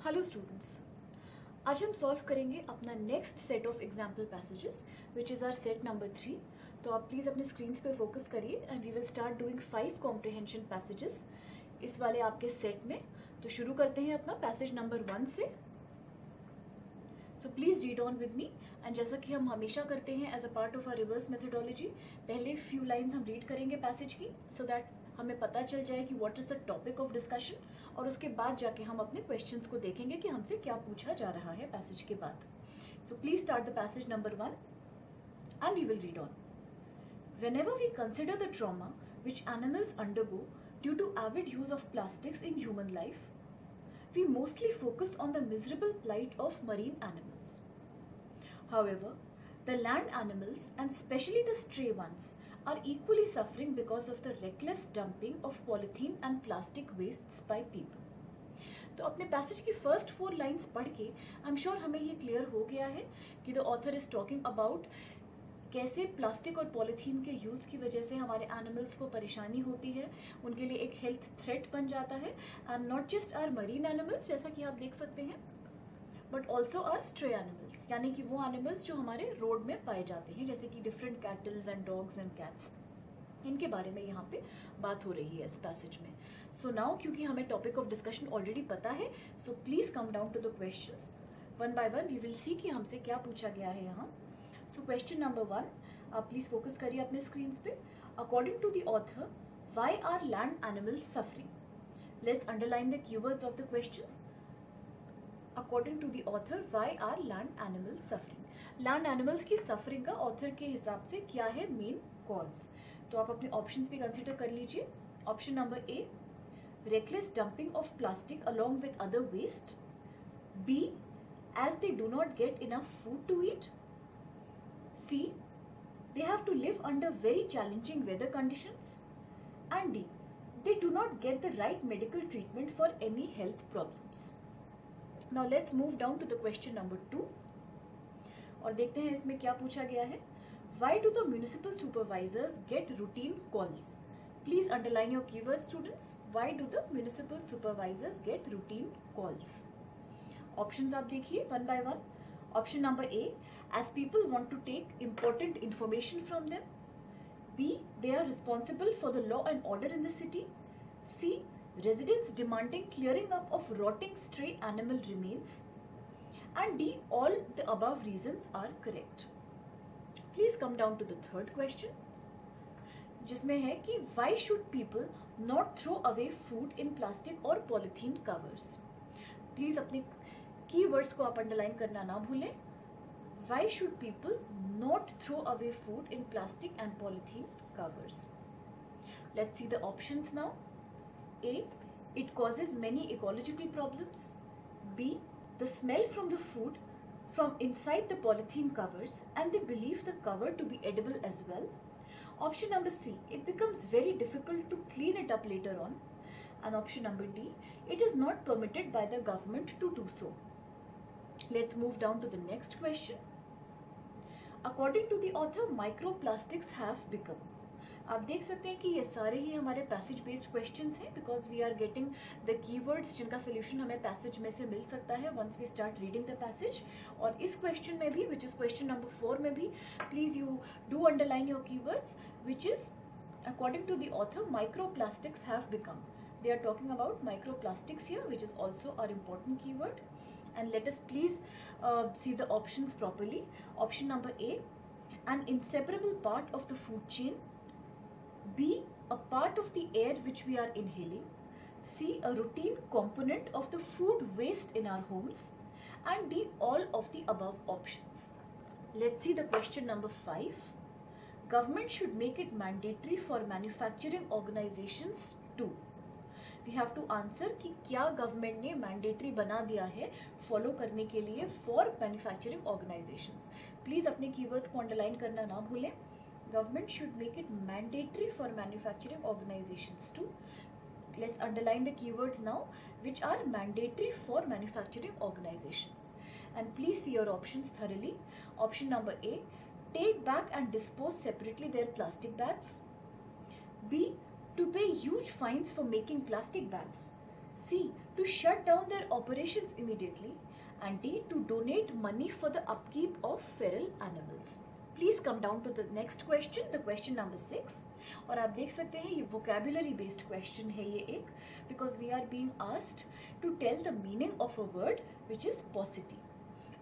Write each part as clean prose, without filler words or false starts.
Hello students, आज हम solve करेंगे अपना next set of example passages which is our set number 3। तो आप प्लीज़ अपने स्क्रीन्स पे फोकस करिए and we will start doing 5 comprehension passages इस वाले आपके सेट में। तो शुरू करते हैं अपना पैसेज नंबर 1 से। So please read on with me and जैसा कि हम हमेशा करते हैं as a part of our reverse methodology, पहले फ्यू लाइन्स हम रीड करेंगे पैसेज की सो दैट हमें पता चल जाए कि what is the topic of discussion, और उसके बाद जाके हम अपने क्वेश्चंस को देखेंगे कि हमसे क्या पूछा जा रहा है पैसेज के बाद। So please start the passage number 1 and we will read on. Whenever we consider the trauma which animals undergo due to avid use of plastics in human life, we mostly focus on the miserable plight of marine animals. However, the land animals, and especially the stray ones, are equally suffering because of the reckless dumping of polythene and plastic wastes by people. तो अपने passage की first 4 lines पढ़ के आई am sure हमें ये clear हो गया है कि the author is talking about कैसे प्लास्टिक और पॉलीथीन के यूज़ की वजह से हमारे एनिमल्स को परेशानी होती है, उनके लिए एक हेल्थ थ्रेट बन जाता है। And not just our marine animals जैसा कि आप देख सकते हैं, but also our stray animals, यानी कि वो एनिमल्स जो हमारे रोड में पाए जाते हैं, जैसे कि different kettles and dogs and cats. इनके बारे में यहाँ पे बात हो रही है इस पैसेज में। सो नाउ क्योंकि हमें टॉपिक ऑफ डिस्कशन ऑलरेडी पता है, so please come down to the questions one by one. We will see कि हमसे क्या पूछा गया है यहाँ। सो क्वेश्चन नंबर 1, आप प्लीज फोकस करिए अपने स्क्रीन पे। According to the author, why are land animals suffering? Let's underline the keywords of the questions. According to the author, why are land animals suffering? Land animals की suffering का author के हिसाब से क्या है मेन कॉज? तो आप अपने ऑप्शंस भी कंसीडर कर लीजिए। Option number A, reckless dumping of plastic along with other waste. B, as they do not get enough food to eat. C, they have to live under very challenging weather conditions. And D, they do not get the right medical treatment for any health problems. Now let's move down to the question number 2 और देखते हैं इसमें क्या पूछा गया है। Why do the municipal supervisors get routine calls? Please underline your keywords, students. Why do the municipal supervisors get routine calls? Options आप देखिए one by one. Option number A, as people want to take important information from them. B, they are responsible for the law and order in the city. C, residents demanding clearing up of rotting stray animal remains. And D, all the above reasons are correct. Please come down to the third question, जिसमें है कि why should people not throw away food in plastic or polythene covers? Please अपने keywords को आप underline करना ना भूलें। Why should people not throw away food in plastic and polythene covers? Let's see the options now. A, it causes many ecological problems. B, the smell from the food from inside the polythene covers and they believe the cover to be edible as well. Option number C, it becomes very difficult to clean it up later on. And option number D, it is not permitted by the government to do so. Let's move down to the next question. According to the author, microplastics have become. आप देख सकते हैं कि ये सारे ही हमारे passage based questions हैं because we are getting the keywords जिनका सोल्यूशन हमें पैसेज में से मिल सकता है once we start reading the passage. और इस क्वेश्चन में भी, विच इज क्वेश्चन नंबर 4 में भी, please you do underline your keywords which is according to the author microplastics have become. They are talking about microplastics here which is also are important keyword. And let us please see the options properly. Option number A, an inseparable part of the food chain. B, a part of the air which we are inhaling. C, a routine component of the food waste in our homes. And D, all of the above options. Let's see the question number 5. Government should make it mandatory for manufacturing organizations to. We have to answer कि क्या government ने mandatory बना दिया है follow करने के लिए for manufacturing organizations. Please अपने कीवर्ड्स को अंडरलाइन करना ना भूलें। Government should make it mandatory for manufacturing organizations to. Let's underline the keywords now which are mandatory for manufacturing organizations and please see your options thoroughly. Option number A, take back and dispose separately their plastic bags. B, to pay huge fines for making plastic bags. C, to shut down their operations immediately, and D, to donate money for the upkeep of feral animals. Please come down to the next question, the question number 6. और आप देख सकते हैं ये vocabulary based question है ये एक, because we are being asked to tell the meaning of a word which is paucity.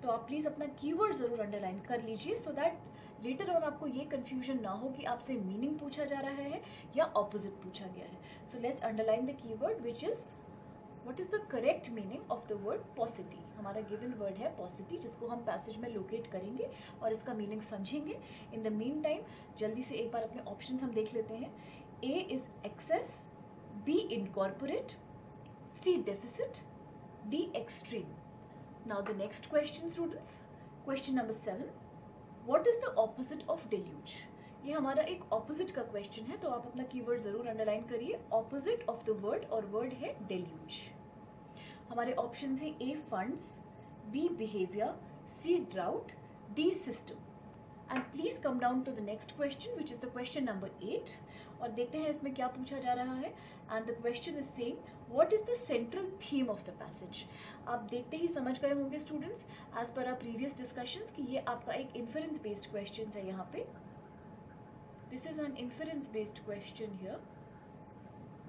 तो आप प्लीज़ अपना कीवर्ड ज़रूर अंडरलाइन कर लीजिए सो दैट लेटर ऑन आपको ये कन्फ्यूजन ना हो कि आपसे मीनिंग पूछा जा रहा है या ऑपोजिट पूछा गया है. So let's underline the keyword which is what is the correct meaning of the word पॉसिटी. हमारा गिवन वर्ड है पॉसिटी, जिसको हम पैसेज में लोकेट करेंगे और इसका मीनिंग समझेंगे. इन द मीन टाइम जल्दी से एक बार अपने ऑप्शन हम देख लेते हैं. A is excess, B incorporate, C deficit, D extreme. Now the next question students, question number 7, what is the opposite of deluge? ये हमारा एक opposite का question है, तो आप अपना keyword ज़रूर underline करिए. Opposite of the word और word है deluge. हमारे options हैं A funds, B behavior, C drought, D system. And please come down to the next question which is the question number 8. और देखते हैं इसमें क्या पूछा जा रहा है. And the question is saying what is the central theme of the passage? आप देखते ही समझ गए होंगे students as per our previous discussions कि ये आपका एक इन्फरेंस बेस्ड क्वेश्चन है. यहाँ पे this is an inference based question here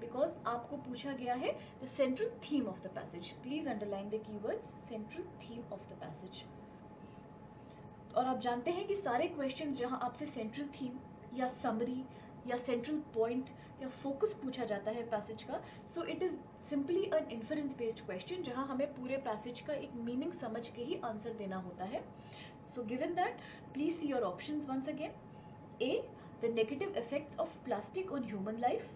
because आपको पूछा गया है the central theme of the passage. Please underline the keywords central theme of the passage. और आप जानते हैं कि सारे क्वेश्चंस जहाँ आपसे सेंट्रल थीम या समरी या सेंट्रल पॉइंट या फोकस पूछा जाता है पैसेज का, so it is simply an inference based question जहाँ हमें पूरे पैसेज का एक मीनिंग समझ के ही आंसर देना होता है. So given that please see your options once again. A, the negative effects of plastic on human life.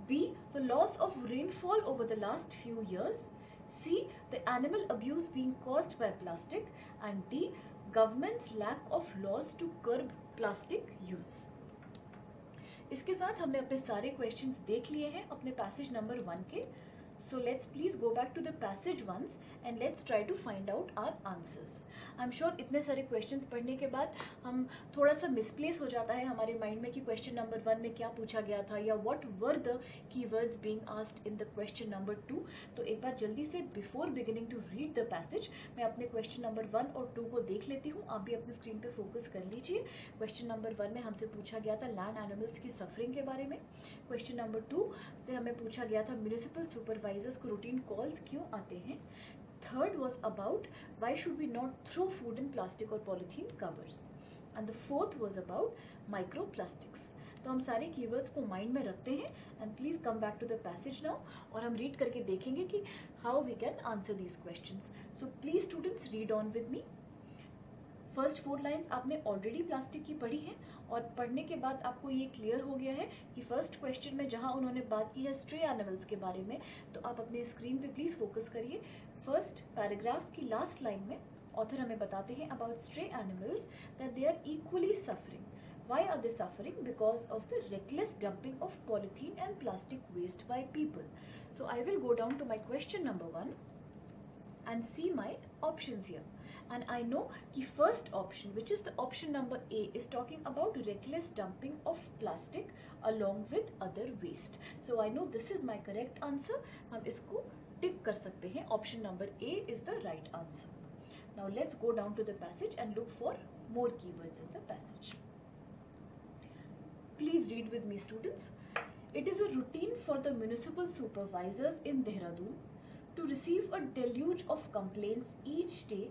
B, the loss of rainfall over the last few years. C, the animal abuse being caused by plastic. And D, governments lack of laws to curb plastic use. इसके साथ हमने अपने सारे questions देख लिए हैं अपने passage number 1 के. So let's please go back to the passage once and let's try to find out our answers. I am sure इतने सारे क्वेश्चंस पढ़ने के बाद हम थोड़ा सा मिसप्लेस हो जाता है हमारे माइंड में कि क्वेश्चन नंबर 1 में क्या पूछा गया था या what were the keywords being asked in the question number 2. तो एक बार जल्दी से before beginning to read the passage मैं अपने क्वेश्चन नंबर 1 और 2 को देख लेती हूँ. आप भी अपनी स्क्रीन पे फोकस कर लीजिए. क्वेश्चन नंबर 1 में हमसे पूछा गया था लैंड एनिमल्स की सफरिंग के बारे में. क्वेश्चन नंबर 2 से हमें पूछा गया था म्यूनिसिपल सुपरवाइजर्स को रूटीन कॉल्स क्यों आते हैं. Third was about why should we not throw food in plastic or polythene covers. And the fourth was about microplastics. तो हम सारे कीवर्ड्स को माइंड में रखते हैं and please come back to the passage now और हम रीड करके देखेंगे कि how we can answer these questions. So please students read on with me. First 4 lines आपने ऑलरेडी प्लास्टिक की पढ़ी है और पढ़ने के बाद आपको ये क्लियर हो गया है कि फर्स्ट क्वेश्चन में जहाँ उन्होंने बात की है स्ट्रे एनिमल्स के बारे में, तो आप अपने स्क्रीन पे प्लीज़ फोकस करिए. फर्स्ट पैराग्राफ की लास्ट लाइन में ऑथर हमें बताते हैं about stray animals that they are equally suffering. Why are they suffering? Because of the reckless dumping of polythene and plastic waste by people. So I will go down to my question number 1 and see my options here. And I know the first option, which is the option number A, is talking about reckless dumping of plastic along with other waste. So I know this is my correct answer. हम इसको tick कर सकते हैं. Option number A is the right answer. Now let's go down to the passage and look for more keywords in the passage. Please read with me, students. It is a routine for the municipal supervisors in Dehradun to receive a deluge of complaints each day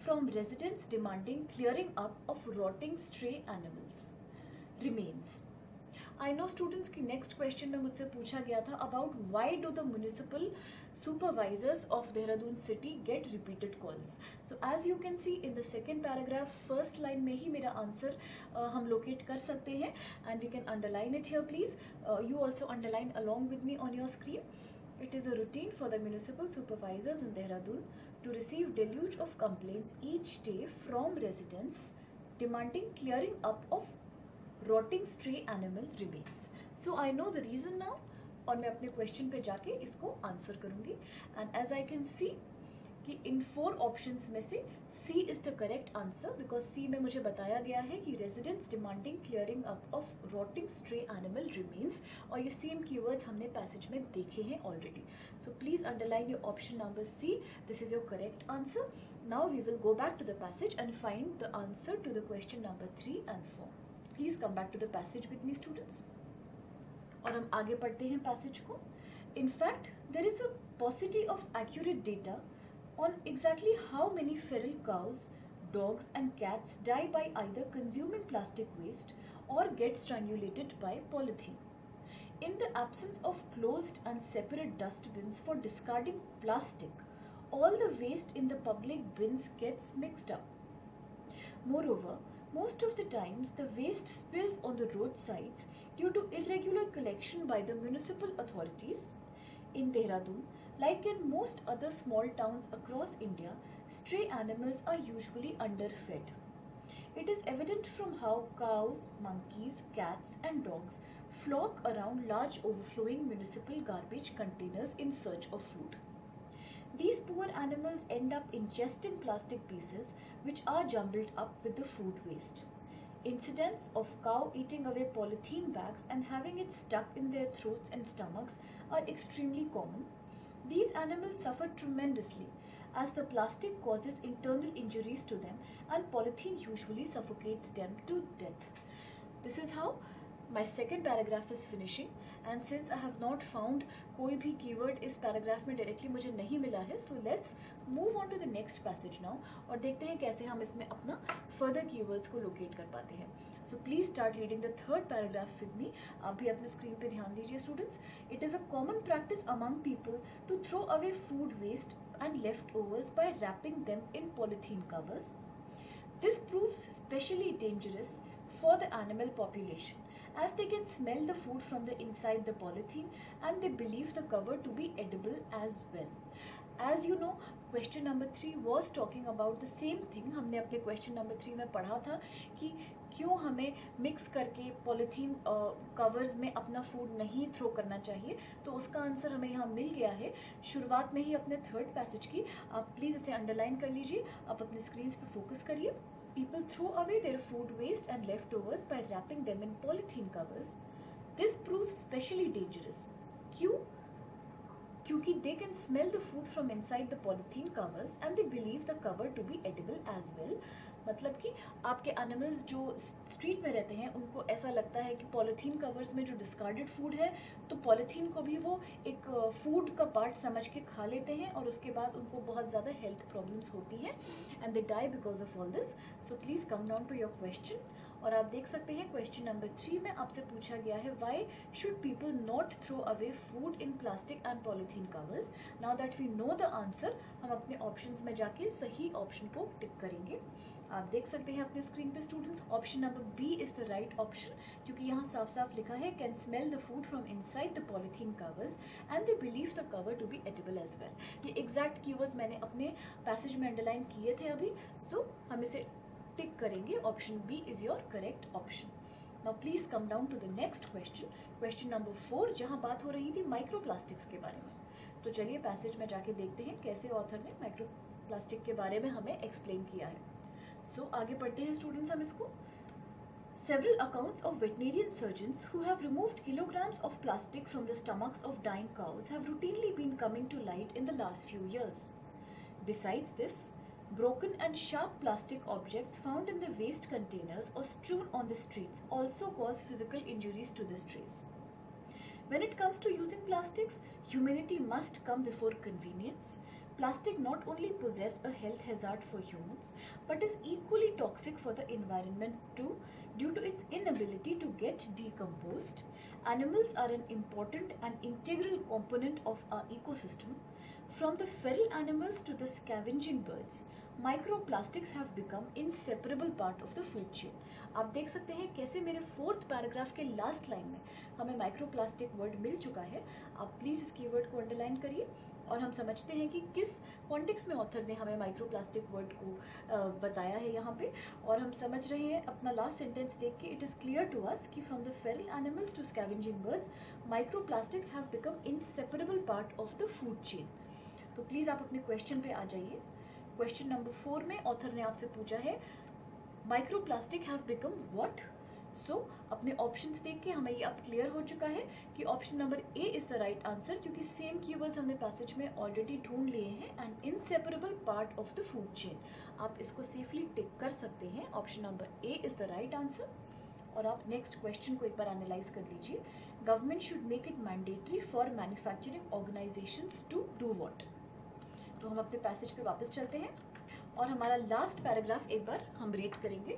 from residents demanding clearing up of rotting stray animals remains. I know students की next question में मुझसे पूछा गया था about why do the municipal supervisors of Dehradun city get repeated calls. So as you can see in the second paragraph, first line में ही मेरा answer हम locate कर सकते हैं and we can underline it here please. You also underline along with me on your screen. It is a routine for the municipal supervisors in Dehradun to receive deluge of complaints each day from residents demanding clearing up of rotting stray animal remains. So I know the reason now और मैं अपने question पे जाके इसको answer करूँगी. And as I can see कि इन 4 options में से C is the correct answer, because C में मुझे बताया गया है कि residents demanding clearing up of rotting stray animal remains, और ये सेम कीवर्ड्स हमने पैसेज में देखे हैं already. So please underline your option number C. This is your correct answer. Now we will go back to the passage and find the answer to the question number 3 and 4. Please come back to the passage with me students. और हम आगे पढ़ते हैं passage को. In fact, there is a paucity of accurate data on exactly how many feral cows, dogs and cats die by either consuming plastic waste or get strangulated by polythene. In the absence of closed and separate dustbins for discarding plastic, all the waste in the public bins gets mixed up. Moreover, most of the times the waste spills on the roadsides due to irregular collection by the municipal authorities. In Dehradun, like in most other small towns across India, stray animals are usually underfed. It is evident from how cows, monkeys, cats and dogs flock around large overflowing municipal garbage containers in search of food. These poor animals end up ingesting plastic pieces which are jumbled up with the food waste. Incidents of cow eating away polythene bags and having it stuck in their throats and stomachs are extremely common. These animals suffer tremendously as the plastic causes internal injuries to them and polythene usually suffocates them to death. This is how my second paragraph is finishing, and since I have not found कोई भी keyword इस paragraph में directly मुझे नहीं मिला है, so let's move on to the next passage now और देखते हैं कैसे हम इसमें अपना फर्दर कीवर्ड्स को लोकेट कर पाते हैं. So please start reading the third paragraph with me. आप भी अपने स्क्रीन पे ध्यान दीजिए students. It is a common practice among people to throw away food waste and leftovers by wrapping them in polythene covers. This proves especially dangerous for the animal population as they can smell the food from the inside the polythene and they believe the cover to be edible as well. As you know, question number 3 was talking about the same thing. हमने अपने question number 3 में पढ़ा था कि क्यों हमें mix करके polythene covers में अपना फूड नहीं थ्रो करना चाहिए. तो उसका आंसर हमें यहाँ मिल गया है शुरुआत में ही अपने थर्ड पैसेज की. आप प्लीज़ इसे अंडरलाइन कर लीजिए. आप अपने स्क्रीन पे फोकस करिए. People throw away their food waste and leftovers by wrapping them in polythene covers. This proves especially dangerous. क्यों? क्योंकि they can smell the food from inside the polythene covers and they believe the cover to be edible as well. मतलब कि आपके animals जो street में रहते हैं उनको ऐसा लगता है कि पॉलीथीन कवर्स में जो डिस्कार्डेड फूड है तो पॉलीथीन को भी वो एक फूड का पार्ट समझ के खा लेते हैं और उसके बाद उनको बहुत ज़्यादा हेल्थ प्रॉब्लम्स होती हैं and they die because of all this. So please come down to your question. और आप देख सकते हैं क्वेश्चन नंबर 3 में आपसे पूछा गया है why should people not throw away food in plastic and polythene covers. Now that we know the answer, हम अपने ऑप्शंस में जाके सही ऑप्शन को टिक करेंगे. आप देख सकते हैं अपने स्क्रीन पे students option number B is the right option, क्योंकि यहाँ साफ साफ लिखा है can smell the food from inside the polythene covers and they believe the cover to be edible as well. ये एग्जैक्ट कीवर्ड्स मैंने अपने पैसेज में अंडरलाइन किए थे अभी. सो हम इसे टिक करेंगे. Option B is your correct option. Now please come down to the next question, question number 4, जहाँ बात हो रही थी माइक्रोप्लास्टिक्स के बारे में. तो चलिए पैसेज में जाके देखते हैं कैसे ऑथर ने माइक्रोप्लास्टिक के बारे में हमें एक्सप्लेन किया है. सो आगे पढ़ते हैं स्टूडेंट्स हम इसको. Several accounts of veterinarian surgeons who have removed kilograms of plastic from the stomachs of dying cows have routinely been coming to light in the last few years. Besides this, broken and sharp plastic objects found in the waste containers or strewn on the streets also cause physical injuries to the strays. When it comes to using plastics, humanity must come before convenience. Plastic not only possess a health hazard for humans, but is equally toxic for the environment too due to its inability to get decomposed. Animals are an important and integral component of our ecosystem. From the feral animals to the scavenging birds, microplastics have become inseparable part of the food chain. आप देख सकते हैं कैसे मेरे fourth paragraph के last line में हमें microplastic word मिल चुका है. आप प्लीज़ इस कीवर्ड को अंडरलाइन करिए और हम समझते हैं कि किस कॉन्टेक्स्ट में ऑथर ने हमें माइक्रोप्लास्टिक वर्ड को बताया है यहाँ पे. और हम समझ रहे हैं अपना लास्ट सेंटेंस देख के, it is clear to us कि from the feral animals to scavenging birds, microplastics have become inseparable part of the food chain. तो प्लीज़ आप अपने क्वेश्चन पे आ जाइए। क्वेश्चन नंबर 4 में ऑथर ने आपसे पूछा है माइक्रोप्लास्टिक हैव बिकम व्हाट। सो अपने ऑप्शंस देख के हमें ये अब क्लियर हो चुका है कि option number A is the right answer, क्योंकि सेम कीवर्ड्स हमने पैसेज में ऑलरेडी ढूंढ लिए हैं। And inseparable part of the food chain, आप इसको सेफली टिक कर सकते हैं। Option number A is the right answer. और आप नेक्स्ट क्वेश्चन को एक बार एनालाइज कर लीजिए। Government should make it mandatory for manufacturing organizations to do what. तो हम अपने पैसेज पे वापस चलते हैं और हमारा लास्ट पैराग्राफ एक बार हम रीड करेंगे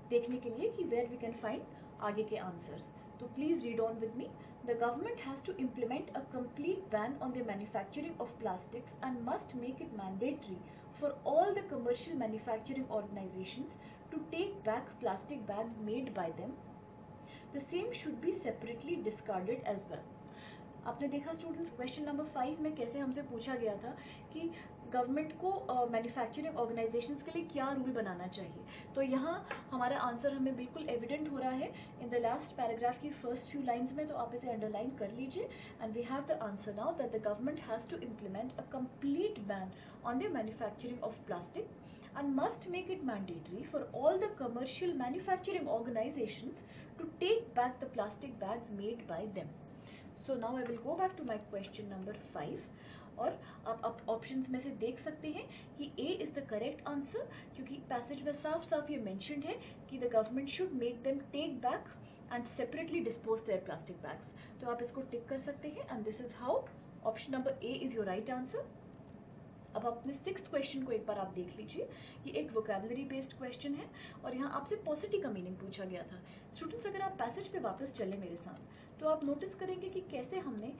देखने के लिए कि वेयर वी कैन फाइंड आगे के आंसर्स। तो please read on with me. The government has to implement a complete ban on the manufacturing of plastics and must make it mandatory for all the commercial manufacturing organizations to take back plastic bags made by them. The same should be separately discarded as well. आपने देखा students question number 5 में कैसे हमसे पूछा गया था कि government को मैन्युफैक्चरिंग ऑर्गेनाइजेशंस के लिए क्या रूल बनाना चाहिए। तो यहाँ हमारा आंसर हमें बिल्कुल एविडेंट हो रहा है इन द लास्ट पैराग्राफ की फर्स्ट फ्यू लाइंस में। तो आप इसे अंडरलाइन कर लीजिए and we have the answer now that the government has to implement a complete ban on the manufacturing of plastic and must make it mandatory for all the commercial manufacturing organizations to take back the plastic bags made by them. So now I will go back to my question number 5 और आप options में से देख सकते हैं कि A is the correct answer, क्योंकि passage में साफ साफ ये mentioned है कि the government should make them take back and separately dispose their plastic bags. तो आप इसको टिक कर सकते हैं and this is how option number A is your right answer. अब अपने 6th क्वेश्चन को एक बार आप देख लीजिए। ये एक वोकैबुलरी बेस्ड क्वेश्चन है और यहाँ आपसे पॉसिटी का मीनिंग पूछा गया था। स्टूडेंट्स अगर आप पैसेज पे वापस चले मेरे साथ तो आप नोटिस करेंगे कि कैसे हमने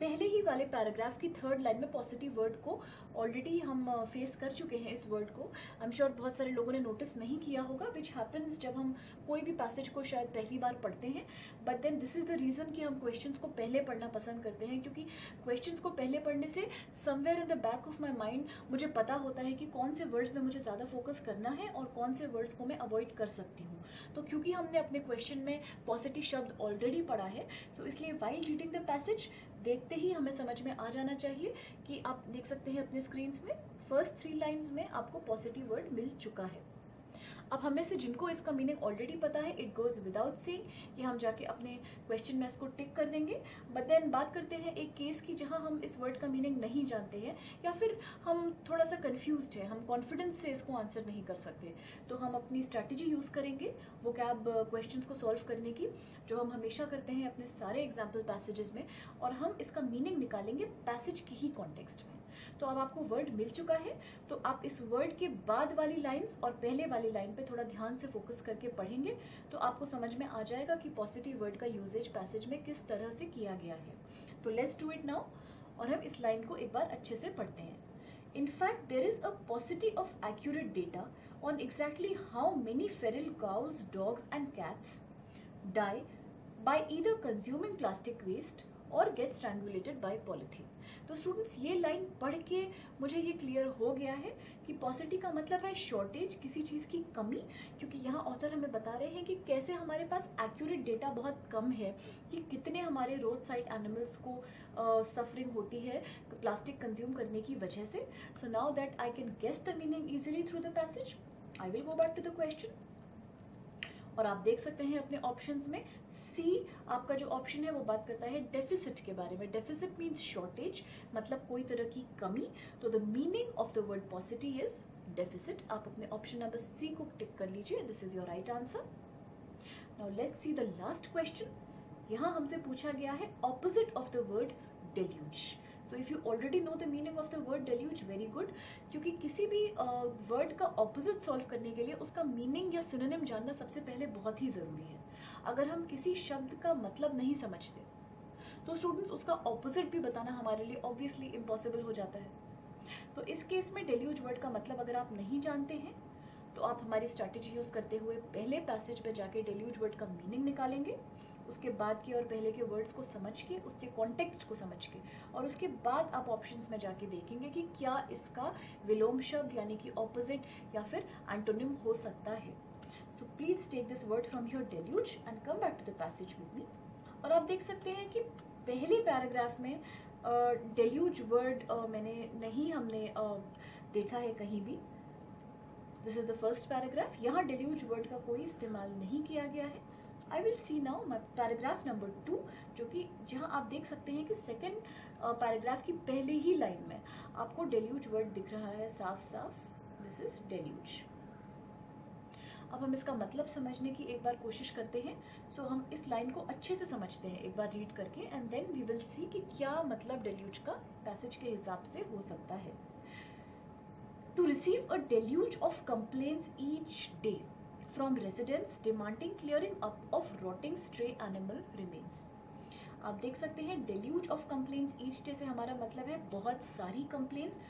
पहले ही वाले पैराग्राफ की 3rd लाइन में पॉजिटिव वर्ड को ऑलरेडी हम फेस कर चुके हैं। इस वर्ड को आई एम श्योर बहुत सारे लोगों ने नोटिस नहीं किया होगा, विच हैपन्स जब हम कोई भी पैसेज को शायद पहली बार पढ़ते हैं। But then this is the reason कि हम क्वेश्चंस को पहले पढ़ना पसंद करते हैं, क्योंकि क्वेश्चंस को पहले पढ़ने से somewhere in the back of my mind मुझे पता होता है कि कौन से वर्ड्स में मुझे ज़्यादा फोकस करना है और कौन से वर्ड्स को मैं अवॉइड कर सकती हूँ। तो क्योंकि हमने अपने क्वेश्चन में पॉजिटिव शब्द ऑलरेडी पढ़ा है, सो इसलिए वाइल रीडिंग द पैसेज देखते ही हमें समझ में आ जाना चाहिए कि आप देख सकते हैं अपने स्क्रीन्स में फर्स्ट 3 लाइंस में आपको पॉजिटिव वर्ड मिल चुका है। अब हमें से जिनको इसका मीनिंग ऑलरेडी पता है, इट गोज विदाउट सेइंग, कि हम जाके अपने क्वेश्चन में इसको टिक कर देंगे। बट देन बात करते हैं एक केस की जहां हम इस वर्ड का मीनिंग नहीं जानते हैं या फिर हम थोड़ा सा कंफ्यूज्ड है, हम कॉन्फिडेंस से इसको आंसर नहीं कर सकते। तो हम अपनी स्ट्रैटेजी यूज़ करेंगे वोकैब क्वेश्चंस को सॉल्व करने की, जो हम हमेशा करते हैं अपने सारे एग्जाम्पल पैसेजेस में, और हम इसका मीनिंग निकालेंगे पैसेज के ही कॉन्टेक्स्ट में। तो अब आपको वर्ड मिल चुका है, तो आप इस वर्ड के बाद वाली लाइंस और पहले वाली लाइन पे थोड़ा ध्यान से फोकस करके पढ़ेंगे तो आपको समझ में आ जाएगा कि पॉजिटिव वर्ड का यूजेज पैसेज में किस तरह से किया गया है। तो लेट्स डू इट नाउ और हम इस लाइन को एक बार अच्छे से पढ़ते हैं। In fact, there is a paucity of accurate data on exactly how many feral cows, dogs and cats die by either consuming plastic waste और get strangulated by polythene। तो स्टूडेंट्स ये लाइन पढ़ के मुझे ये क्लियर हो गया है कि पॉसिटी का मतलब है शॉर्टेज, किसी चीज़ की कमी, क्योंकि यहाँ ऑथर हमें बता रहे हैं कि कैसे हमारे पास एक्यूरेट डेटा बहुत कम है कि कितने हमारे रोड साइड एनिमल्स को सफरिंग होती है प्लास्टिक कंज्यूम करने की वजह से। So now that I can guess the meaning easily through the passage, I will go back to the question. और आप देख सकते हैं अपने ऑप्शंस में सी आपका जो ऑप्शन है वो बात करता है डेफिसिट के बारे में। डेफिसिट मीन्स शॉर्टेज, मतलब कोई तरह की कमी। तो the meaning of the word पॉसिटी is deficit. आप अपने ऑप्शन नंबर सी को टिक कर लीजिए, this is your right answer. Now let's see the last question. यहाँ हमसे पूछा गया है opposite of the word deluge. So if you already know the meaning of the word deluge, very good, क्योंकि किसी भी वर्ड का ऑपोजिट सॉल्व करने के लिए उसका मीनिंग या सिनोनिम जानना सबसे पहले बहुत ही ज़रूरी है। अगर हम किसी शब्द का मतलब नहीं समझते तो स्टूडेंट्स उसका ऑपोजिट भी बताना हमारे लिए ऑब्वियसली इम्पॉसिबल हो जाता है। तो इस केस में डेल्यूज वर्ड का मतलब अगर आप नहीं जानते हैं तो आप हमारी स्ट्रैटेजी यूज़ करते हुए पहले पैसेज पे जाके डेल्यूज वर्ड का मीनिंग निकालेंगे, उसके बाद के और पहले के वर्ड्स को समझ के, उसके कॉन्टेक्स्ट को समझ के, और उसके बाद आप ऑप्शंस में जाके देखेंगे कि क्या इसका विलोम शब्द यानी कि ऑपोजिट या फिर एंटोनिम हो सकता है। So please take this word from your deluge and come back to the passage with me. और आप देख सकते हैं कि पहले पैराग्राफ में डेल्यूज वर्ड मैंने नहीं हमने देखा है कहीं भी. This is the first paragraph. यहाँ डेल्यूज वर्ड का कोई इस्तेमाल नहीं किया गया है. I will see now paragraph number 2, जो कि जहाँ आप देख सकते हैं कि सेकेंड पैराग्राफ की पहले ही लाइन में आपको डेल्यूज वर्ड दिख रहा है साफ साफ. This is deluge. अब हम इसका मतलब समझने की एक बार कोशिश करते हैं. सो हम इस लाइन को अच्छे से समझते हैं एक बार रीड करके, and then we will see कि क्या मतलब डेल्यूज का पैसेज के हिसाब से हो सकता है. To receive a deluge of complaints each day from residents demanding clearing up of rotting stray animal remains. आप देख सकते हैं deluge of complaints each day से हमारा मतलब है बहुत सारी complaints,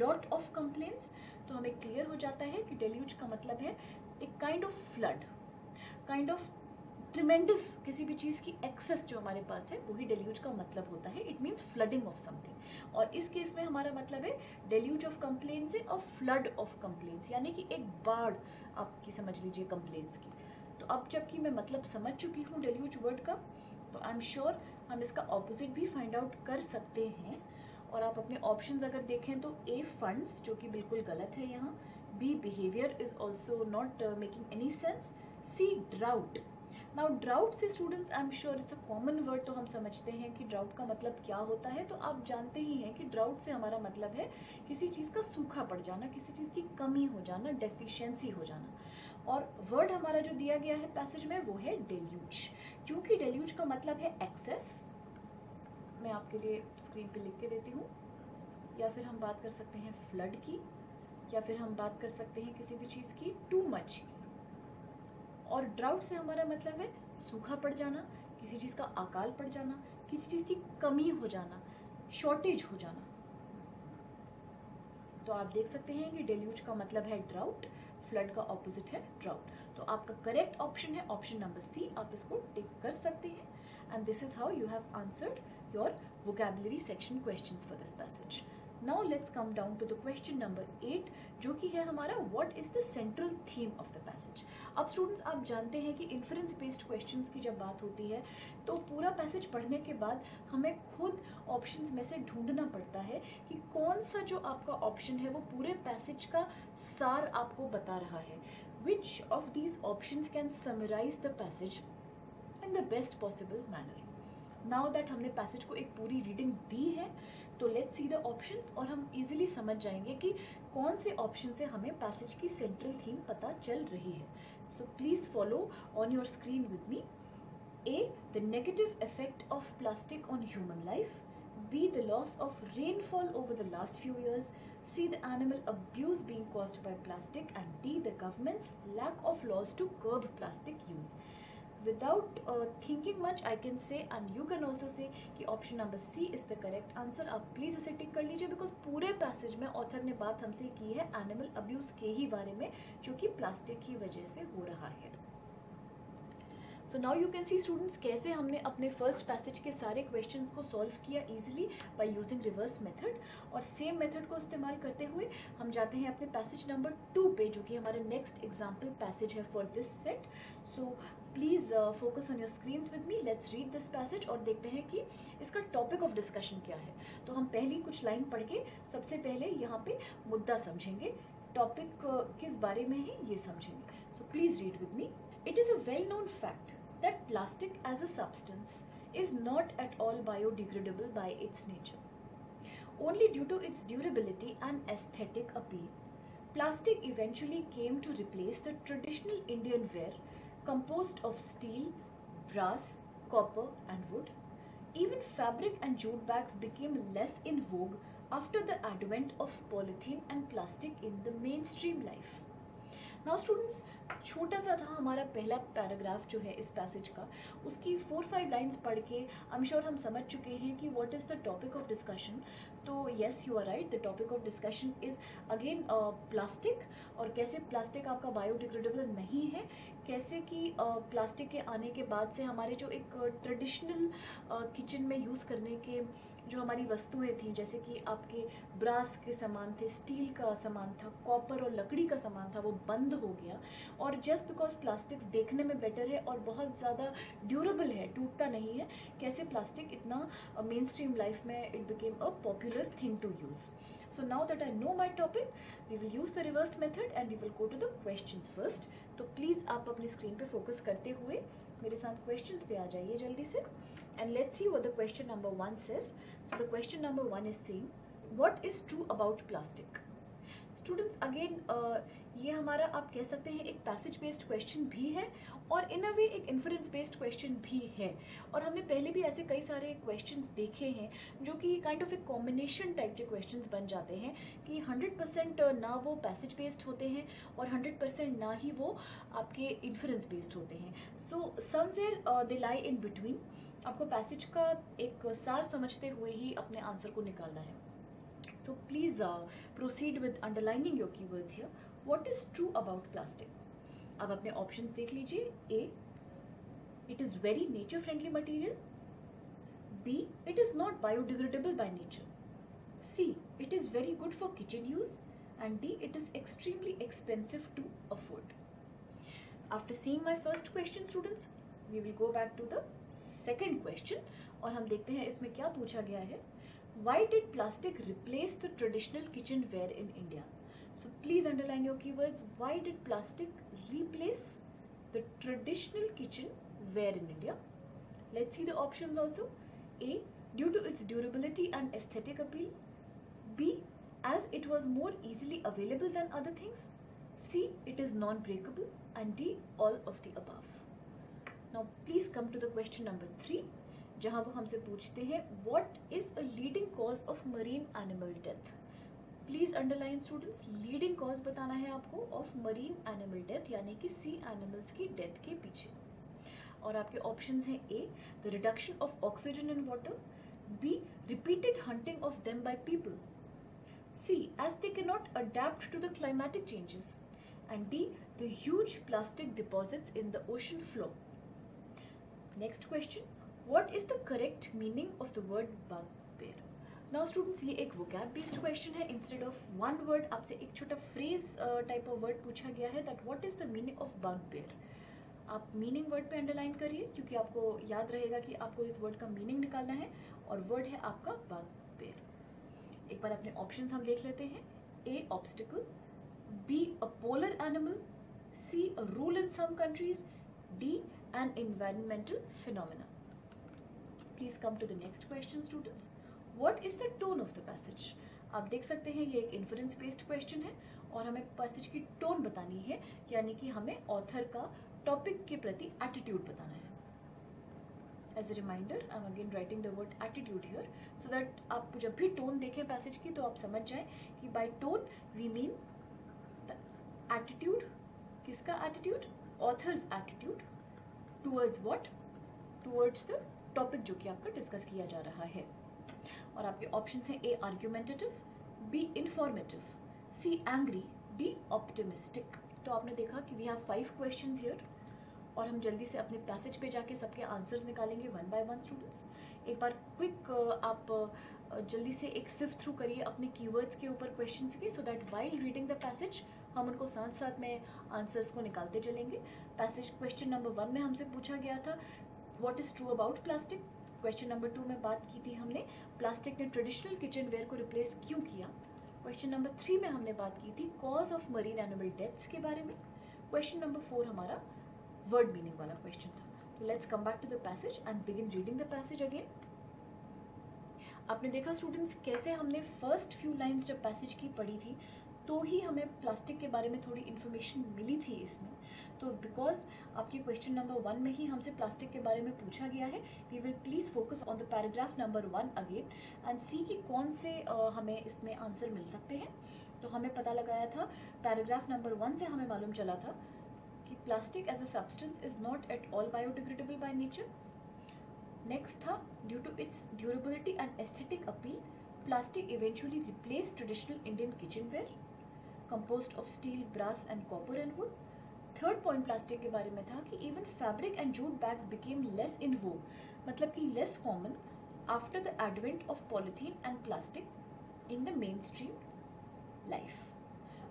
lot of complaints. तो हमें clear हो जाता है कि deluge का मतलब है एक kind of flood, kind of tremendous किसी भी चीज़ की एक्सेस जो हमारे पास है वही डेल्यूज का मतलब होता है. It means flooding of something. और इस केस में हमारा मतलब है डेल्यूज ऑफ कंप्लेंट्स है और फ्लड ऑफ कंप्लेंट्स, यानी कि एक बाढ़ आपकी समझ लीजिए कंप्लेंट्स की. तो अब जबकि मैं मतलब समझ चुकी हूँ डेल्यूज वर्ड का, तो आई एम श्योर हम इसका ऑपोजिट भी फाइंड आउट कर सकते हैं. और आप अपने ऑप्शंस अगर देखें तो ए फंड्स, जो कि बिल्कुल गलत है यहाँ. B behaviour is also not making any sense. C drought. Now drought से students I am sure it's a common word, तो हम समझते हैं कि ड्राउट का मतलब क्या होता है. तो आप जानते ही हैं कि ड्राउट से हमारा मतलब है किसी चीज़ का सूखा पड़ जाना, किसी चीज़ की कमी हो जाना, डेफिशिएंसी हो जाना. और वर्ड हमारा जो दिया गया है पैसेज में वो है डेल्यूज. क्योंकि डेल्यूज का मतलब है एक्सेस. मैं आपके लिए स्क्रीन पे लिख के देती हूँ. या फिर हम बात कर सकते हैं फ्लड की, या फिर हम बात कर सकते हैं किसी भी चीज़ की टू मच की. और ड्राउट से हमारा मतलब है सूखा पड़ जाना, किसी चीज़ का अकाल पड़ जाना, किसी चीज़ की कमी हो जाना, शॉर्टेज हो जाना. तो आप देख सकते हैं कि डेल्यूज का मतलब है ड्राउट, फ्लड का ऑपोजिट है ड्राउट. तो आपका करेक्ट ऑप्शन है ऑप्शन नंबर सी. आप इसको टिक कर सकते हैं. And this is how you have answered your vocabulary section questions for this passage. Now let's come down to the question number 8, जो कि है हमारा what is the central theme of the passage. अब students आप जानते हैं कि inference based questions की जब बात होती है तो पूरा पैसेज पढ़ने के बाद हमें खुद ऑप्शंस में से ढूंढना पड़ता है कि कौन सा जो आपका ऑप्शन है वो पूरे पैसेज का सार आपको बता रहा है. Which of these options can summarise the passage in the best possible manner. Now that हमने पैसेज को एक पूरी रीडिंग दी है, तो लेट्स सी द ऑप्शंस और हम इजीली समझ जाएंगे कि कौन से ऑप्शन से हमें पैसेज की सेंट्रल थीम पता चल रही है. So please follow on your screen with me. A, the negative effect of plastic on human life. B, the loss of rainfall over the last few years. C, the animal abuse being caused by plastic. And D, the government's lack of laws to curb plastic use. Without thinking much, I can say, and you can also say कि option number C is the correct answer. आप please इसे टिक कर लीजिए because पूरे passage में author ने बात हमसे की है एनिमल अब्यूज़ के ही बारे में, जो कि प्लास्टिक की वजह से हो रहा है. So now you can see students कैसे हमने अपने फर्स्ट पैसेज के सारे क्वेश्चंस को सॉल्व किया easily by using reverse method. और सेम मेथड को इस्तेमाल करते हुए हम जाते हैं अपने पैसेज नंबर 2 पे, जो कि हमारे नेक्स्ट एग्जाम्पल पैसेज है for this set. So please focus on your screens with me. Let's read this passage और देखते हैं कि इसका टॉपिक ऑफ डिस्कशन क्या है. तो हम पहली कुछ लाइन पढ़ के सबसे पहले यहाँ पे मुद्दा समझेंगे, टॉपिक किस बारे में है ये समझेंगे. सो please read with me. It is a well known fact that plastic as a substance is not at all biodegradable by its nature. Only due to its durability and aesthetic appeal, plastic eventually came to replace the traditional Indian ware composed of steel, brass, copper and wood. Even fabric and jute bags became less in vogue after the advent of polythene and plastic in the mainstream life. Now students, छोटा सा था हमारा पहला paragraph जो है इस passage का. उसकी 4-5 लाइन्स पढ़ के आई एम श्योर हम समझ चुके हैं कि what is the topic of discussion. तो yes you are right, the topic of discussion is again plastic, और कैसे प्लास्टिक आपका बायोडिग्रेडेबल नहीं है, कैसे कि प्लास्टिक के आने के बाद से हमारे जो एक ट्रेडिशनल किचन में यूज़ करने के जो हमारी वस्तुएं थी, जैसे कि आपके ब्रास के सामान थे, स्टील का सामान था, कॉपर और लकड़ी का सामान था, वो बंद हो गया। और जस्ट बिकॉज प्लास्टिक्स देखने में बेटर है और बहुत ज़्यादा ड्यूरेबल है, टूटता नहीं है, कैसे प्लास्टिक इतना मेन स्ट्रीम लाइफ में it became a popular thing to use. So now that I know my topic, we will use the reverse method and we will go to the questions first. तो please आप अपनी screen पे focus करते हुए मेरे साथ questions पे आ जाइए जल्दी से. And let's see what the question number 1 says. So the question number 1 is saying, what is true about plastic? Students, again ये हमारा आप कह सकते हैं एक पैसेज बेस्ड क्वेश्चन भी है और इन अ वे एक इन्फरेंस बेस्ड क्वेश्चन भी है. और हमने पहले भी ऐसे कई सारे क्वेश्चंस देखे हैं जो कि काइंड ऑफ एक कॉम्बिनेशन टाइप के क्वेश्चंस बन जाते हैं कि 100% ना वो पैसेज बेस्ड होते हैं और 100% ना ही वो आपके इन्फरेंस बेस्ड होते हैं. So somewhere they lie in between. आपको पैसेज का एक सार समझते हुए ही अपने आंसर को निकालना है. So please proceed with underlining your keywords here. What is true about plastic? अब अपने options देख लीजिए. A, it is very nature friendly material. B, it is not biodegradable by nature. C, it is very good for kitchen use. And D, it is extremely expensive to afford. After seeing my first question, students, we will go back to the second question और हम देखते हैं इसमें क्या पूछा गया है. Why did plastic replace the traditional kitchenware in India? So please underline your keywords. Why did plastic replace the traditional kitchenware in India? Let's see the options also. A, due to its durability and aesthetic appeal. B, as it was more easily available than other things. C, it is non-breakable. And D, all of the above. Now please come to the question number 3. जहाँ वो हमसे पूछते हैं what is a leading cause of marine animal death. Please underline students, leading cause बताना है आपको of marine animal death, यानी कि सी एनिमल्स की डेथ के पीछे. और आपके ऑप्शंस हैं. A, the reduction of oxygen in water. B, repeated hunting of them by people. C, as they can not adapt to the climatic changes. And D, the huge plastic deposits in the ocean floor. Next question, what is the correct meaning of the word bugbear? Now students, ये एक vocab based question है. instead of one word आपसे एक छोटा phrase type of word पूछा गया है that what is the meaning of bugbear. आप meaning word पे underline करिए क्योंकि आपको याद रहेगा कि आपको इस word का meaning निकालना है और word है आपका bugbear. एक बार अपने options हम देख लेते हैं. A, obstacle. B, a polar animal. C, a rule in some countries. D, an environmental phenomena. Please come to the next question, students. What is the tone of the passage? आप देख सकते हैं ये एक inference based question है और हमें passage की tone बतानी है, यानी कि हमें author का topic के प्रति attitude बताना है. As a reminder, I'm again writing the word attitude here so that आप जब भी tone देखें passage की तो आप समझ जाएं कि by tone we mean the attitude. किसका attitude? Author's attitude towards what? Towards the topic जो कि आपका डिस्कस किया जा रहा है. और आपके ऑप्शंस हैं. A, argumentative. B, informative. C, angry. D, optimistic. तो आपने देखा कि वी हैव 5 क्वेश्चंस हियर और हम जल्दी से अपने पैसेज पे जाके सबके आंसर्स निकालेंगे वन बाय वन. स्टूडेंट्स, एक बार क्विक आप जल्दी से एक सिफ्ट थ्रू करिए अपने कीवर्ड्स के ऊपर क्वेश्चंस के, so that while reading the passage हम उनको साथ साथ में आंसर्स को निकालते चलेंगे. पैसेज क्वेश्चन नंबर 1 में हमसे पूछा गया था What is true about plastic? Question number 2 में बात की थी हमने प्लास्टिक ने ट्रेडिशनल किचनवेयर को रिप्लेस क्यों किया. क्वेश्चन नंबर 3 में हमने बात की थी cause of marine animal deaths के बारे में. क्वेश्चन नंबर 4 हमारा वर्ड मीनिंग वाला क्वेश्चन था. तो let's come back to the passage and begin reading the passage again. आपने देखा स्टूडेंट्स कैसे हमने फर्स्ट फ्यू लाइंस जब पैसेज की पढ़ी थी तो ही हमें प्लास्टिक के बारे में थोड़ी इन्फॉर्मेशन मिली थी इसमें. तो बिकॉज आपके क्वेश्चन नंबर 1 में ही हमसे प्लास्टिक के बारे में पूछा गया है, we will please focus on the paragraph number 1 again and see कि कौन से हमें इसमें आंसर मिल सकते हैं. तो हमें पता लगाया था पैराग्राफ नंबर 1 से हमें मालूम चला था कि plastic as a substance is not at all biodegradable by nature. Next था due to its durability and aesthetic appeal plastic eventually replace traditional Indian kitchenware composed of steel, brass and copper and wood. Third point plastic के बारे में था कि even fabric and jute bags became less in vogue, मतलब कि less common after the advent of polythene and plastic in the mainstream life.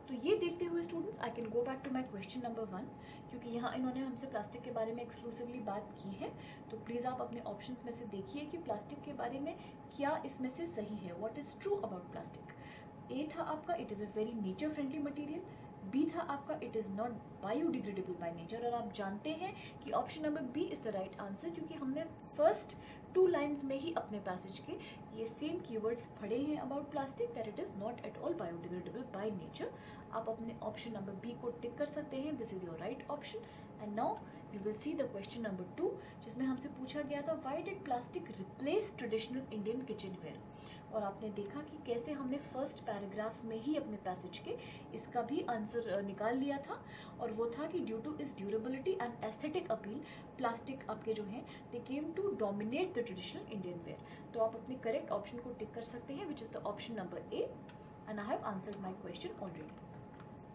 तो ये देखते हुए students I can go back to my question number 1, क्योंकि यहाँ इन्होंने हमसे प्लास्टिक के बारे में एक्सक्लूसिवली बात की है, तो प्लीज़ आप अपने ऑप्शंस में से देखिए कि प्लास्टिक के बारे में क्या इसमें से सही है, what is true about plastic. A था आपका it is a very nature friendly material, B था आपका it is not biodegradable by nature, और आप जानते हैं कि option number B is the right answer, क्योंकि हमने फर्स्ट 2 लाइन्स में ही अपने पैसेज के ये सेम कीवर्ड्स पढ़े हैं about plastic, that it is not at all biodegradable by nature. आप अपने ऑप्शन नंबर बी को टिक कर सकते हैं, this is your right option. And now we will see the question number 2, जिसमें हमसे पूछा गया था why did plastic replace traditional Indian kitchenware. और आपने देखा कि कैसे हमने फर्स्ट पैराग्राफ में ही अपने पैसेज के इसका भी आंसर निकाल लिया था, और वो था कि ड्यू टू इस durability and aesthetic appeal plastic आपके जो हैं they came to dominate the traditional Indian ware. तो आप अपने करेक्ट ऑप्शन को टिक कर सकते हैं, which is the option number A, and I have answered my question already.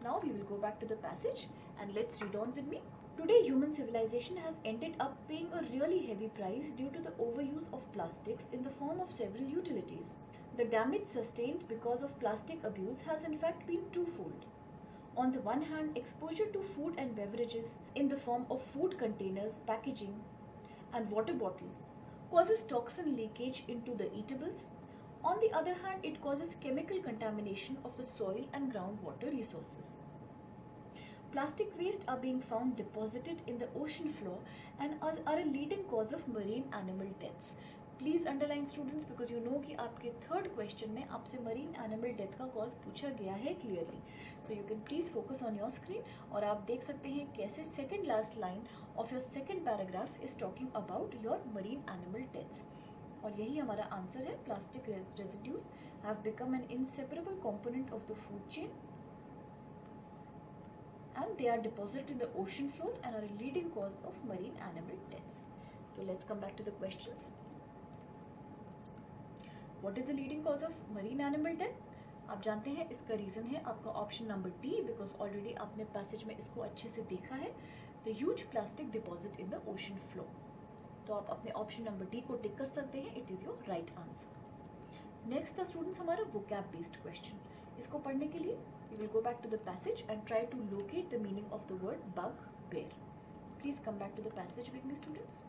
Now we will go back to the passage and let's read on with me. Today human civilization has ended up paying a really heavy price due to the overuse of plastics in the form of several utilities. The damage sustained because of plastic abuse has in fact been twofold. On the one hand, exposure to food and beverages in the form of food containers, packaging and water bottles causes toxin leakage into the eatables. On the other hand, it causes chemical contamination of the soil and groundwater resources. Plastic waste are being found deposited in the ocean floor and are a leading cause of marine animal deaths. Please underline students, because you know कि आपके third question में आपसे marine animal death का cause पूछा गया है clearly. So you can please focus on your screen, और आप देख सकते हैं कैसे second last line of your second paragraph is talking about your marine animal deaths. और यही हमारा आंसर है, plastic residues have become an inseparable component of the food chain and they are deposited in the ocean floor and are a leading cause of marine animal deaths. तो let's come back to the questions. What is the leading cause of marine animal death? आप जानते हैं इसका reason है आपका option number D, because already आपने passage में इसको अच्छे से देखा है, the huge plastic deposit in the ocean floor. तो आप अपने ऑप्शन नंबर डी को टिक कर सकते हैं, it is your right answer. Next था स्टूडेंट्स हमारा वोकैब बेस्ड क्वेश्चन. इसको पढ़ने के लिए we will go back to the passage and try to locate the meaning of the word bugbear. Please come back to the passage with me students.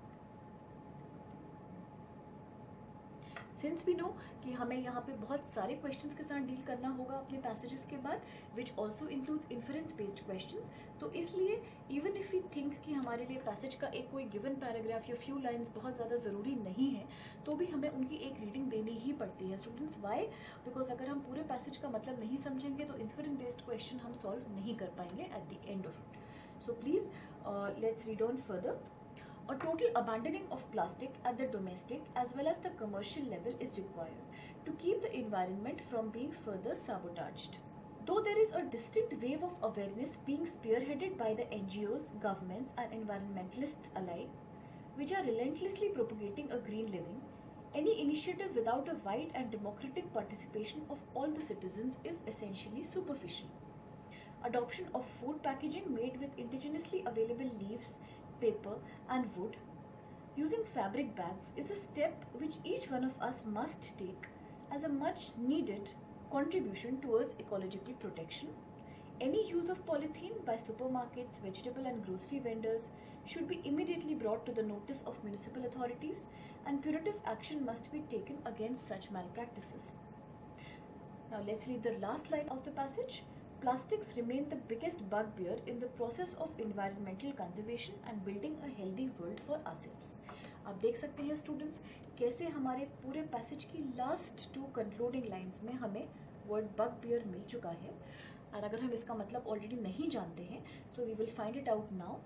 Since we know कि हमें यहाँ पे बहुत सारे क्वेश्चंस के साथ deal करना होगा अपने पैसेजेस के बाद, which also includes inference based questions, तो इसलिए इवन इफ वी थिंक कि हमारे लिए पैसेज का एक कोई गिवन पैराग्राफ या फ्यू लाइंस बहुत ज़्यादा ज़रूरी नहीं है, तो भी हमें उनकी एक रीडिंग देनी ही पड़ती है स्टूडेंट्स. वाई? बिकॉज अगर हम पूरे पैसेज का मतलब नहीं समझेंगे तो इन्फरेंस बेस्ड क्वेश्चन हम सॉल्व नहीं कर पाएंगे at the end of it. So please let's read on further. A total abandoning of plastic at the domestic as well as the commercial level is required to keep the environment from being further sabotaged. Though there is a distinct wave of awareness being spearheaded by the NGOs, governments and environmentalists alike, which are relentlessly propagating a green living, any initiative without a wide and democratic participation of all the citizens is essentially superficial. Adoption of food packaging made with indigenously available leaves, paper and wood using fabric bags is a step which each one of us must take as a much needed contribution towards ecological protection. Any use of polythene by supermarkets, vegetable and grocery vendors should be immediately brought to the notice of municipal authorities, and punitive action must be taken against such malpractices. Now let's read the last line of the passage. Plastics remain the biggest bugbear in the process of environmental conservation and building a healthy world for ourselves. आप देख सकते हैं students कैसे हमारे पूरे passage की last 2 concluding lines में हमें वर्ड बगबियर मिल चुका है, और अगर हम इसका मतलब ऑलरेडी नहीं जानते हैं so we will find it out now.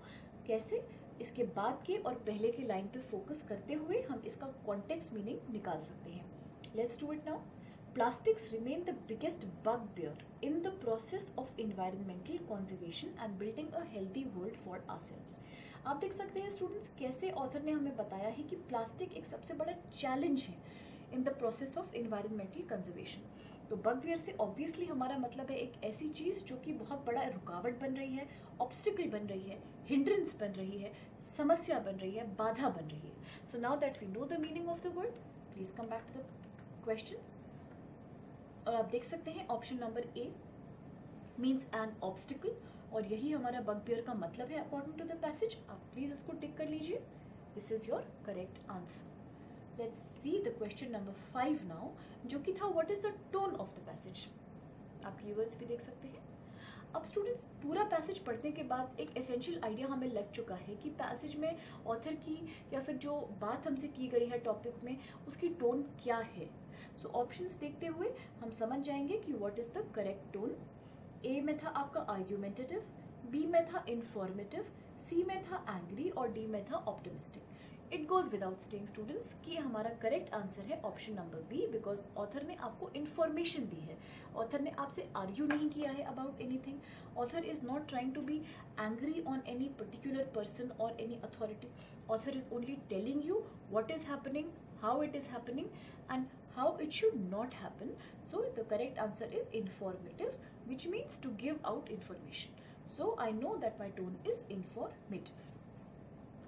कैसे? इसके बाद के और पहले के लाइन पे फोकस करते हुए हम इसका कॉन्टेक्स्ट मीनिंग निकाल सकते हैं. Let's do it now. Plastics remain the biggest bugbear in the process of environmental conservation and building a healthy world for ourselves. आप देख सकते हैं स्टूडेंट्स कैसे ऑथर ने हमें बताया है कि प्लास्टिक एक सबसे बड़ा चैलेंज है in the process of environmental conservation. तो बगबियर से ऑब्वियसली हमारा मतलब है एक ऐसी चीज़ जो कि बहुत बड़ा रुकावट बन रही है, ऑब्स्टिकल बन रही है, हिंड्रेंस बन रही है, समस्या बन रही है, बाधा बन रही है. So now that we know the meaning of the word, please come back to the questions. और आप देख सकते हैं option number A means an obstacle, और यही हमारा बगबियर का मतलब है अकॉर्डिंग टू द पैसेज। आप प्लीज इसको टिक कर लीजिए, this is your correct answer. Let's see the question number 5 now, जो कि था what is the tone of the passage. आप कीवर्ड्स भी देख सकते हैं। अब स्टूडेंट्स पूरा पैसेज पढ़ने के बाद एक एसेंशियल आइडिया हमें लग चुका है कि पैसेज में ऑथर की या फिर जो बात हमसे की गई है टॉपिक में उसकी टोन क्या है। सो ऑप्शंस देखते हुए हम समझ जाएंगे कि what is the correct tone. A में था आपका आर्ग्यूमेंटेटिव, बी में था इंफॉर्मेटिव, सी में था एंग्री और डी में था optimistic. It goes without saying students कि हमारा करेक्ट आंसर है option number B, because author ने आपको इंफॉर्मेशन दी है। ऑथर ने आपसे आर्ग्यू नहीं किया है about anything. Author is not trying to be angry on any particular person और any authority. Author is only telling you what is happening, how it is happening and how it should not happen. So the correct answer is informative, which means to give out information. So I know that my tone is informative.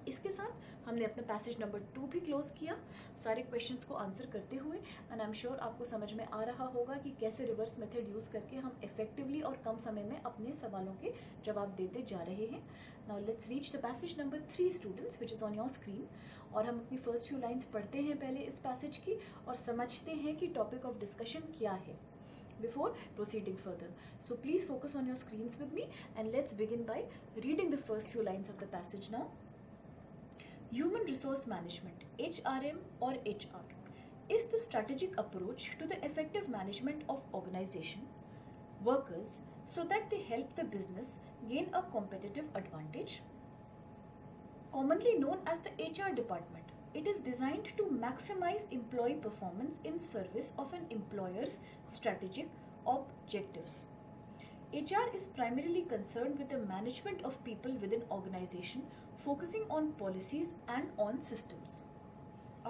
इसके साथ हमने अपना passage number 2 भी close किया सारे questions को answer करते हुए, एंड आई एम श्योर आपको समझ में आ रहा होगा कि कैसे रिवर्स मेथड यूज करके हम इफेक्टिवली और कम समय में अपने सवालों के जवाब देते जा रहे हैं। Now let's reach the passage number 3 students, which is on your screen. और हम अपनी फर्स्ट फ्यू लाइन्स पढ़ते हैं पहले इस पैसेज की और समझते हैं कि टॉपिक ऑफ डिस्कशन क्या है before proceeding further. So please focus on your screens with me and let's begin by reading the first few lines of the passage now. Human resource management, HRM or HR, is the strategic approach to the effective management of organization, workers, so that they help the business gain a competitive advantage. Commonly known as the HR department, it is designed to maximize employee performance in service of an employer's strategic objectives. HR is primarily concerned with the management of people within organization, focusing on policies and on systems.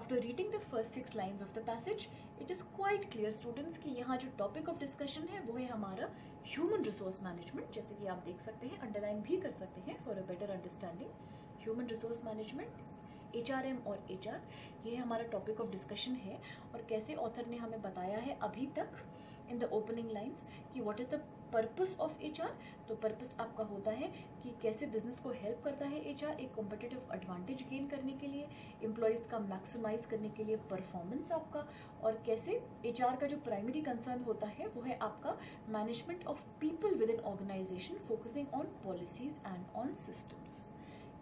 After reading the first 6 lines of the passage, it is quite clear students कि यहाँ जो topic of discussion है वो है हमारा human resource management, जैसे कि आप देख सकते हैं, underline भी कर सकते हैं for a better understanding. Human resource management, HRM और HR, ये हमारा टॉपिक ऑफ डिस्कशन है। और कैसे ऑथर ने हमें बताया है अभी तक इन द ओपनिंग लाइंस कि what is the purpose of HR। तो पर्पस आपका होता है कि कैसे बिजनेस को हेल्प करता है HR एक कॉम्पिटिटिव एडवांटेज गेन करने के लिए, एम्प्लॉयज़ का मैक्सिमाइज करने के लिए परफॉर्मेंस आपका, और कैसे HR का जो प्राइमरी कंसर्न होता है वो है आपका management of people with in organization, focusing on policies and on systems.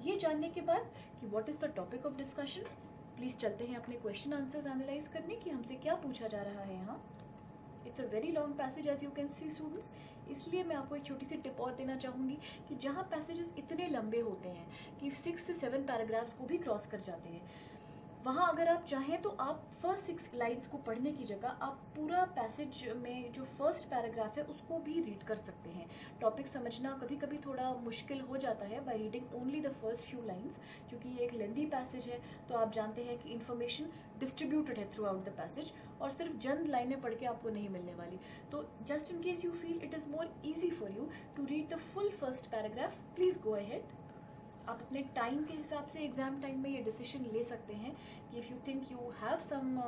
ये जानने के बाद कि what is the topic of discussion, please चलते हैं अपने क्वेश्चन आंसर्स एनालाइज करने कि हमसे क्या पूछा जा रहा है यहाँ। It's a very long passage as you can see students, इसलिए मैं आपको एक छोटी सी टिप और देना चाहूँगी कि जहाँ पैसेजेस इतने लंबे होते हैं कि 6 से 7 पैराग्राफ्स को भी क्रॉस कर जाते हैं, वहाँ अगर आप चाहें तो आप फर्स्ट 6 लाइन्स को पढ़ने की जगह आप पूरा पैसेज में जो फर्स्ट पैराग्राफ है उसको भी रीड कर सकते हैं। टॉपिक समझना कभी कभी थोड़ा मुश्किल हो जाता है by reading only the first few lines, क्योंकि ये एक लेंदी पैसेज है। तो आप जानते हैं कि इन्फॉर्मेशन डिस्ट्रीब्यूटेड है थ्रू आउट द पैसेज और सिर्फ चंद लाइनें पढ़ के आपको नहीं मिलने वाली। तो just in case you feel it is more easy for you to read the full first paragraph, please go ahead. आप अपने टाइम के हिसाब से एग्जाम टाइम में ये डिसीजन ले सकते हैं कि if you think you have some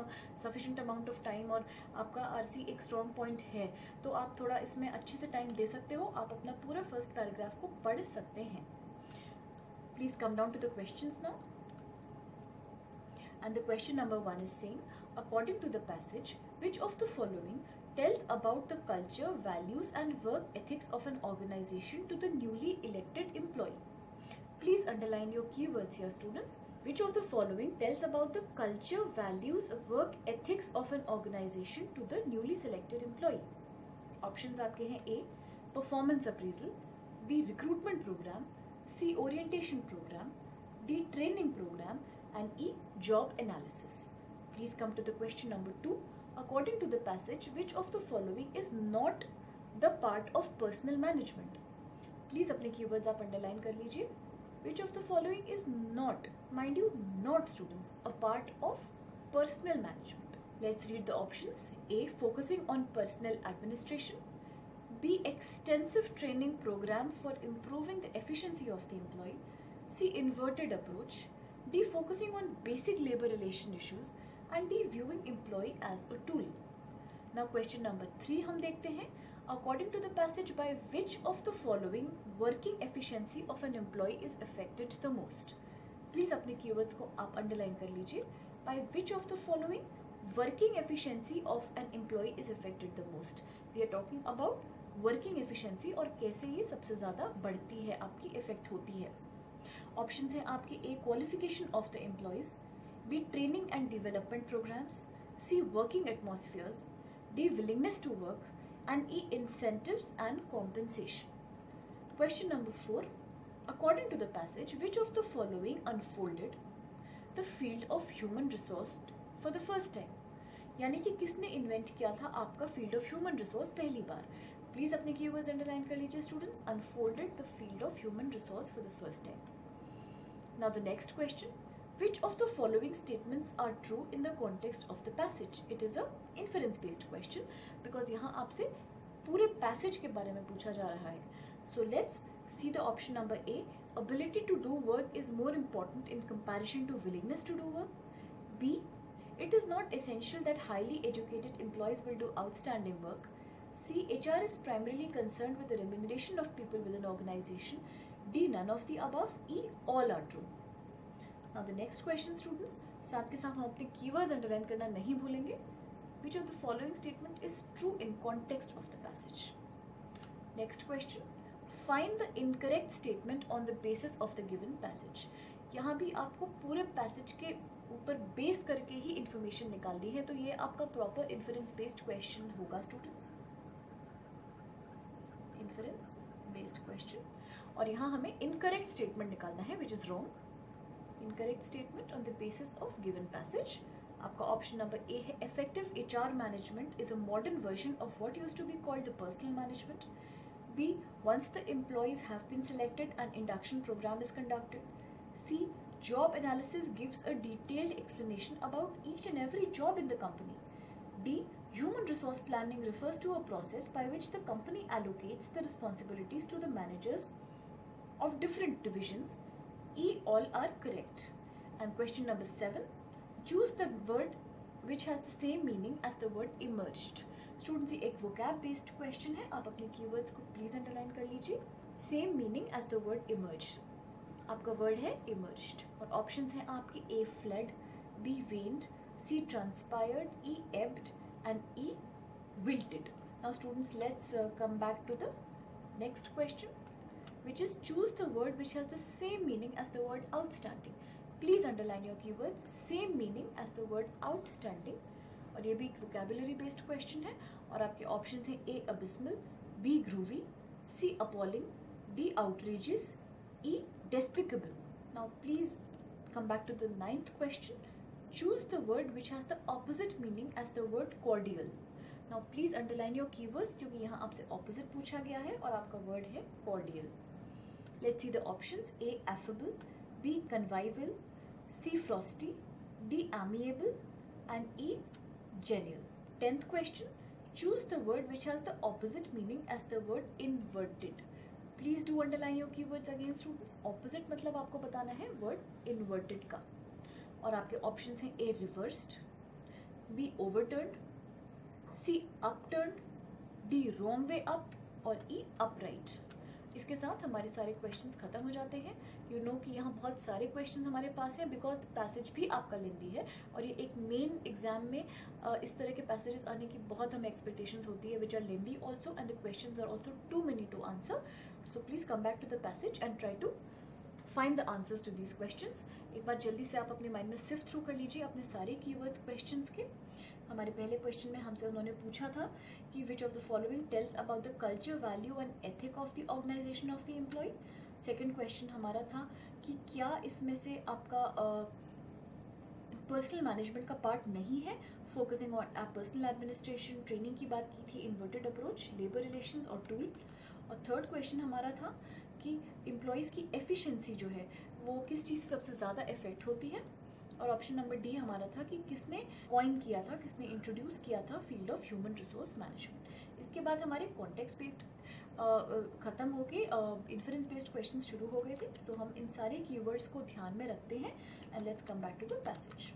sufficient amount of time और आपका आरसी एक स्ट्रॉन्ग पॉइंट है तो आप थोड़ा इसमें अच्छे से टाइम दे सकते हो, आप अपना पूरा फर्स्ट पैराग्राफ को पढ़ सकते हैं। Please come down to the questions now. And the question number 1 is saying, according to the passage which of the following tells about the culture, values and work ethics of an organization to the newly elected employee. Please underline your keywords here students. Which of the following tells about the culture, values, work ethics of an organization to the newly selected employee? Options आपके हैं A performance appraisal, B recruitment program, C orientation program, D training program and E job analysis. Please come to the question number 2. According to the passage, which of the following is not the part of personal management? Please अपने keywords आप underline कर लीजिए। Which of the following is not, mind you, not students, a part of personal management? Let's read the options. A. Focusing on personal administration. B. Extensive training program for improving the efficiency of the employee. C. Inverted approach. D. Focusing on basic labor relation issues. and D, viewing employee as a tool. Now question number 3 हम देखते हैं. According to the passage, by which of the following working efficiency of an employee is affected the most? Please अपने keywords को आप underline कर लीजिए. By which of the following working efficiency of an employee is affected the most? We are talking about working efficiency और कैसे ये सबसे ज़्यादा बढ़ती है, आपकी effect होती है. Options हैं आपकी A, qualification of the employees, B, training and development programs, C, working atmospheres, D, willingness to work, and E, incentives and compensation. Question number 4. According to the passage, which of the following unfolded the field of human resource for the first time? यानी कि किसने invent किया था आपका field of human resource पहली बार? Please अपने keywords underline कर लीजिए students. Unfolded the field of human resource for the first time. Now the next question. Which of the following statements are true in the context of the passage? It is a inference based question because यहाँ आपसे पूरे passage के बारे में पूछा जा रहा है. So let's see the option number A. Ability to do work is more important in comparison to willingness to do work. B. It is not essential that highly educated employees will do outstanding work. C. HR is primarily concerned with the remuneration of people within an organization. D. None of the above. E. All are true. Now the next question students, साथ के साथ हम अपने keywords underline करना नहीं भूलेंगे. Which of the following statement is true in context of the passage? Next question, find the incorrect statement on the basis of the given passage. यहाँ भी आपको पूरे passage के ऊपर बेस करके ही information निकालनी है, तो ये आपका proper inference based question होगा students. Inference based question. और यहाँ हमें incorrect statement निकालना है, which is wrong. Incorrect statement on the basis of given passage. आपका option number A है effective HR management is a modern version of what used to be called the personal management. B, once the employees have been selected, an induction program is conducted. C, job analysis gives a detailed explanation about each and every job in the company. D, human resource planning refers to a process by which the company allocates the responsibilities to the managers of different divisions. E, all are correct. And question number 7, choose the word which has the same meaning as the word emerged. Students, ये एक vocab based question है, आप अपने keywords को please underline कर लीजिए. Same meaning as the word emerge. आपका word है emerged. और options हैं आपकी A, fled, B, waned, C, transpired, E, ebbed, and E, wilted. Now students, let's come back to the next question, which is choose the word which has the same meaning as the word outstanding. Please underline your keywords, same meaning as the word outstanding. और ये भी एक vocabulary based question है और आपके options हैं A, abysmal, B, groovy, C, appalling, D, outrageous, E, despicable. Now please come back to the 9th question. Choose the word which has the opposite meaning as the word cordial. Now please underline your keywords क्योंकि यहाँ आपसे opposite पूछा गया है और आपका word है cordial. Let's see the options. A, affable, B, convivial, C, frosty, D, amiable, and E, genial. 10th question. Choose the word which has the opposite meaning as the word inverted. Please do underline your keywords again students. Opposite मतलब आपको बताना है word inverted का. और आपके options हैं A, reversed, B, overturned, C, upturned, D, wrong way up और E, upright. इसके साथ हमारे सारे क्वेश्चंस खत्म हो जाते हैं. यू नो कि यहाँ बहुत सारे क्वेश्चंस हमारे पास हैं बिकॉज पैसेज भी आपका लेंदी है और ये एक मेन एग्जाम में इस तरह के पैसेजेस आने की बहुत हमें एक्सपेक्टेशंस होती है which are lengthy also and the questions are also too many to answer. So please come back to the passage and try to find the answers to these questions. एक बार जल्दी से आप अपने माइंड में shift through कर लीजिए अपने सारे कीवर्ड्स क्वेश्चंस के. हमारे पहले क्वेश्चन में हमसे उन्होंने पूछा था कि which of the following tells about the culture, value and ethic of the organization of the employ. Second question हमारा था कि क्या इसमें से आपका पर्सनल मैनेजमेंट का पार्ट नहीं है, focusing on personal administration, training की बात की थी, इन्वर्टेड अप्रोच, लेबर रिलेशंस और टूल. और थर्ड क्वेश्चन हमारा था कि एम्प्लॉयज़ की एफिशिएंसी जो है वो किस चीज़ से सबसे ज़्यादा इफेक्ट होती है. और ऑप्शन नंबर डी हमारा था कि किसने कॉइन किया था, किसने इंट्रोड्यूस किया था field of human resource management. इसके बाद हमारे कॉन्टेक्स्ट बेस्ड ख़त्म होके इन्फरेंस बेस्ड क्वेश्चंस शुरू हो गए थे. सो हम इन सारे कीवर्ड्स को ध्यान में रखते हैं and let's come back to the passage.